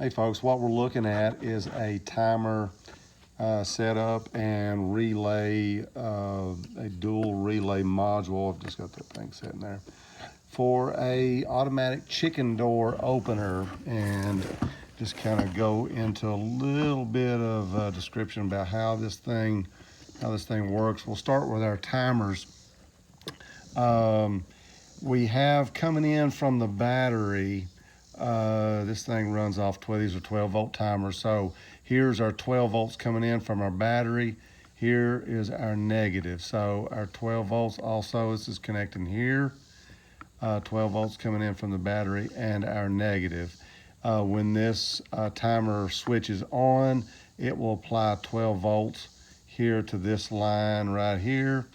Hey folks, what we're looking at is a timer setup and relay, a dual relay module. I've just got that thing sitting there for a automatic chicken door opener, and just kind of go into a little bit of description about how this thing works. We'll start with our timers. We have coming in from the battery. This thing runs off 12, these are 12 volt timers. So here's our 12 volts coming in from our battery. Here is our negative. So our 12 volts also, this is connecting here. 12 volts coming in from the battery and our negative. When this timer switches on, it will apply 12 volts here to this line right here.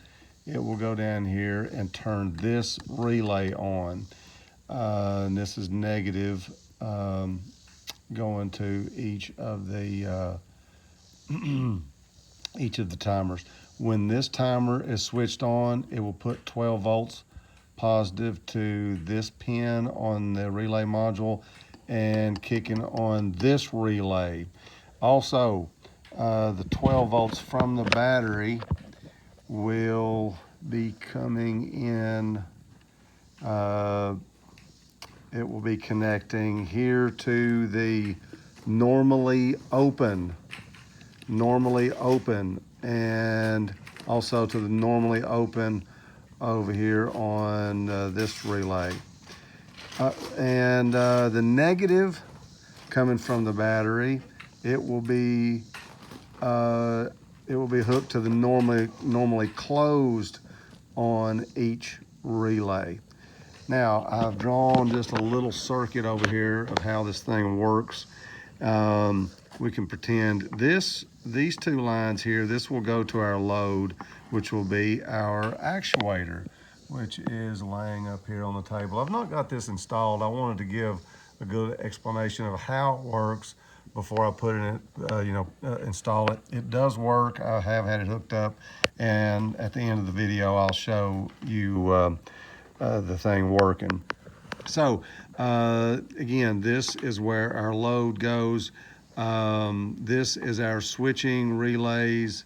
It will go down here and turn this relay on. And this is negative going to each of the timers. When this timer is switched on, it will put 12 volts positive to this pin on the relay module and kicking on this relay. Also, the 12 volts from the battery will be coming in. It will be connecting here to the normally open, and also to the normally open over here on this relay. And the negative coming from the battery, it will be hooked to the normally closed on each relay. Now, I've drawn just a little circuit over here of how this thing works. We can pretend these two lines here, this will go to our load, which will be our actuator, which is laying up here on the table. I've not got this installed. I wanted to give a good explanation of how it works before I put it in, install it. It does work. I have had it hooked up, and at the end of the video, I'll show you the thing working. So again, this is where our load goes. This is our switching relays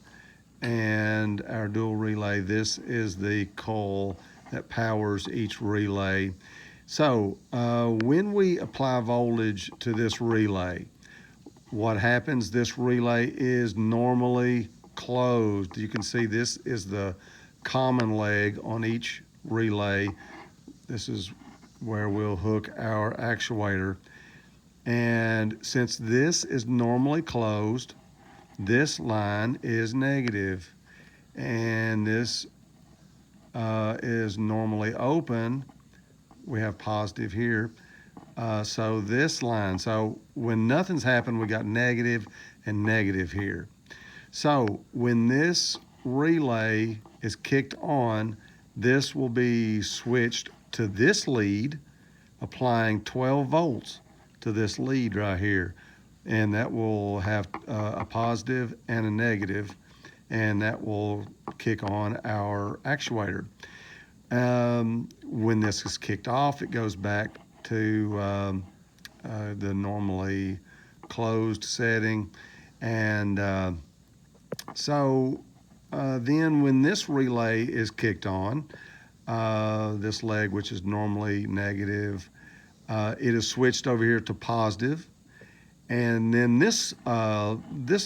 and our dual relay. This is the coil that powers each relay. So when we apply voltage to this relay, what happens, this relay is normally closed. You can see this is the common leg on each relay. This is where we'll hook our actuator. And since this is normally closed, this line is negative, and this is normally open. We have positive here. So this line, so when nothing's happened, we got negative and negative here. So when this relay is kicked on, this will be switched to this lead, applying 12 volts to this lead right here. And that will have a positive and a negative, and that will kick on our actuator. When this is kicked off, it goes back to the normally closed setting. And so then when this relay is kicked on, this leg, which is normally negative, it is switched over here to positive, and then this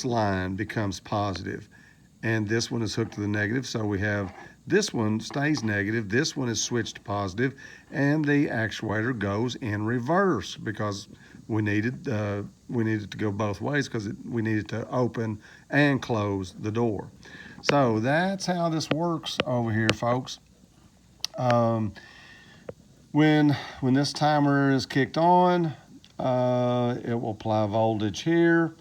line becomes positive, and this one is hooked to the negative. So we have this one stays negative, this one is switched to positive, and the actuator goes in reverse because we needed to go both ways because we needed to open and close the door. So that's how this works over here, folks. When this timer is kicked on, it will apply voltage here,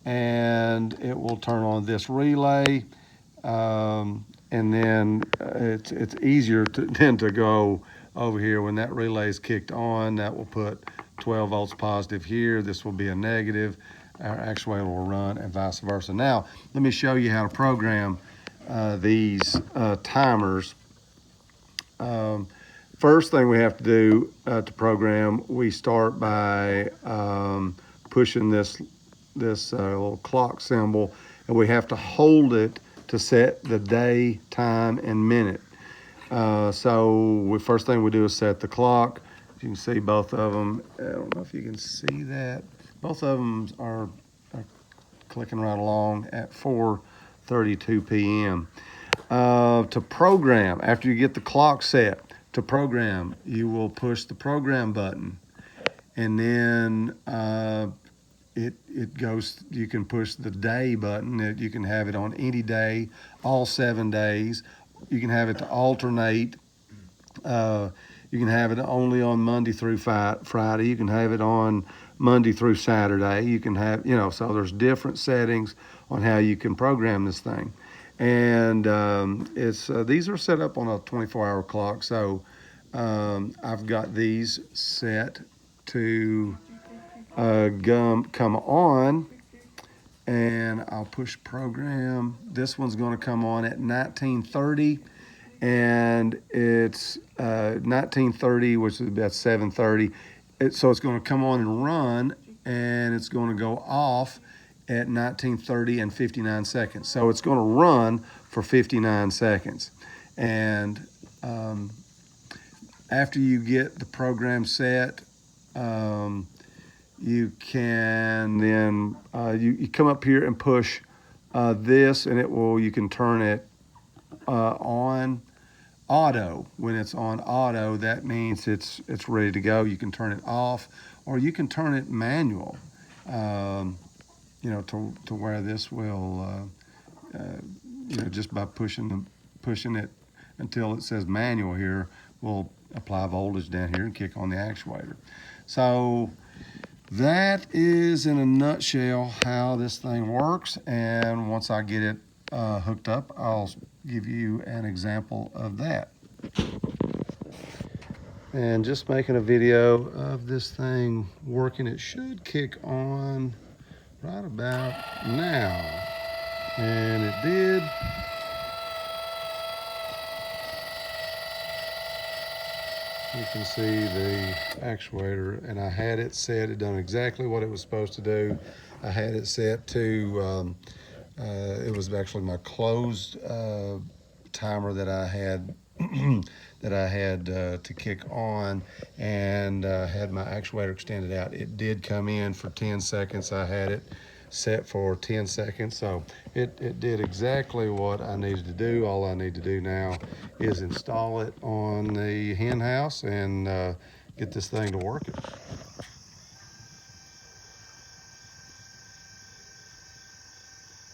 and it will turn on this relay, and then it's easier to go over here. When that relay is kicked on, that will put 12 volts positive here. This will be a negative. Our actuator will run, and vice versa. Now, let me show you how to program these timers. First thing we have to do to program, we start by pushing this little clock symbol, and we have to hold it to set the day, time, and minute. So the first thing we do is set the clock. You can see both of them. I don't know if you can see that. Both of them are clicking right along at 4:32 p.m. To program, after you get the clock set, to program, you will push the program button, and then it goes. You can push the day button. You can have it on any day, all 7 days. You can have it to alternate. You can have it only on Monday through Friday. You can have it on Monday through Saturday. You can have, so there's different settings on how you can program this thing. And these are set up on a 24-hour clock. So I've got these set to come on, and I'll push program. This one's going to come on at 19:30, and it's 19:30, which is about 7:30. So it's going to come on and run, and it's going to go off at 19:30 and 59 seconds. So it's going to run for 59 seconds. And after you get the program set, you can then you come up here and push this, and you can turn it on auto. When it's on auto, that means it's ready to go. You can turn it off, or you can turn it manual. To where this will, just by pushing it until it says manual here, we'll apply voltage down here and kick on the actuator. So that is in a nutshell how this thing works. And once I get it hooked up, I'll give you an example of that. And just making a video of this thing working. It should kick on right about now, and it did. You can see the actuator, and I had it set. It done exactly what it was supposed to do. I had it set to it was actually my closed timer that I had to kick on, and had my actuator extended out. It did come in for 10 seconds. I had it set for 10 seconds, so it did exactly what I needed to do. All I need to do now is install it on the hen house and get this thing to work.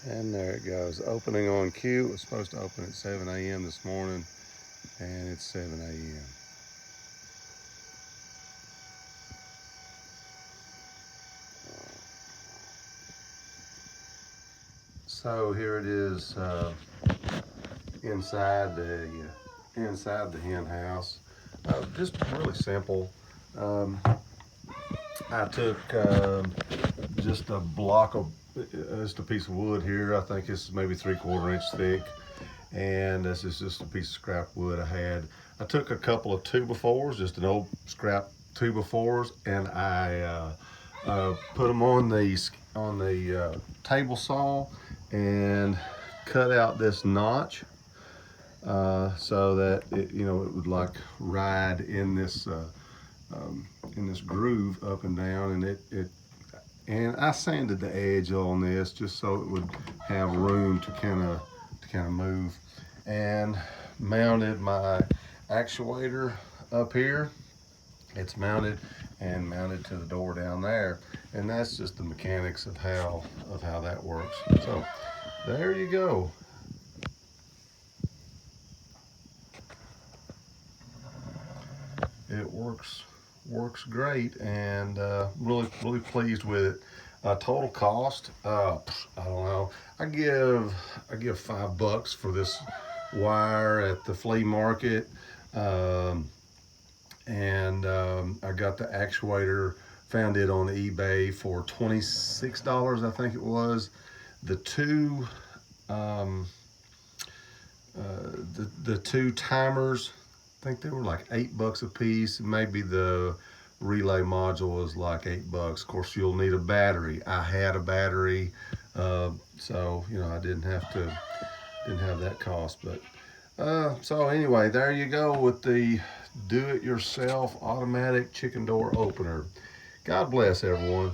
And there it goes, opening on cue. It was supposed to open at 7 a.m. this morning, and it's 7 a.m. So here it is inside the hen house. Just really simple. I took just a block of just a piece of wood here. I think it's maybe 3/4 inch thick, and this is just a piece of scrap wood I had. I took a couple of 2x4s, just an old scrap 2x4s, and I put them on the table saw and cut out this notch so that it would like ride in this groove up and down, and I sanded the edge on this just so it would have room to kind of move, and mounted my actuator up here. It's mounted to the door down there, and that's just the mechanics of how that works. So there you go. It works great, and really pleased with it. Total cost, I don't know. I give $5 for this wire at the flea market. And I got the actuator, found it on eBay for $26, I think it was. The two the two timers, I think they were like $8 a piece. Maybe the relay module was like $8. Of course, you'll need a battery. I had a battery, so you know I didn't have that cost. But so anyway, there you go with the do-it-yourself automatic chicken door opener. God bless everyone.